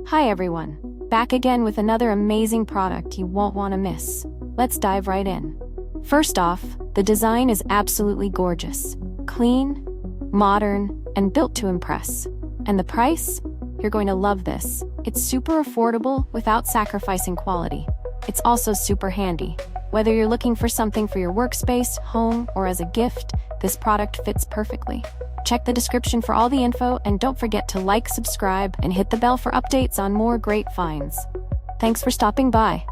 Hi everyone, back again with another amazing product you won't want to miss. Let's dive right in. First off, the design is absolutely gorgeous. Clean, modern, and built to impress. And the price? You're going to love this. It's super affordable without sacrificing quality. It's also super handy. Whether you're looking for something for your workspace, home, or as a gift, this product fits perfectly. Check the description for all the info, and don't forget to like, subscribe, and hit the bell for updates on more great finds. Thanks for stopping by.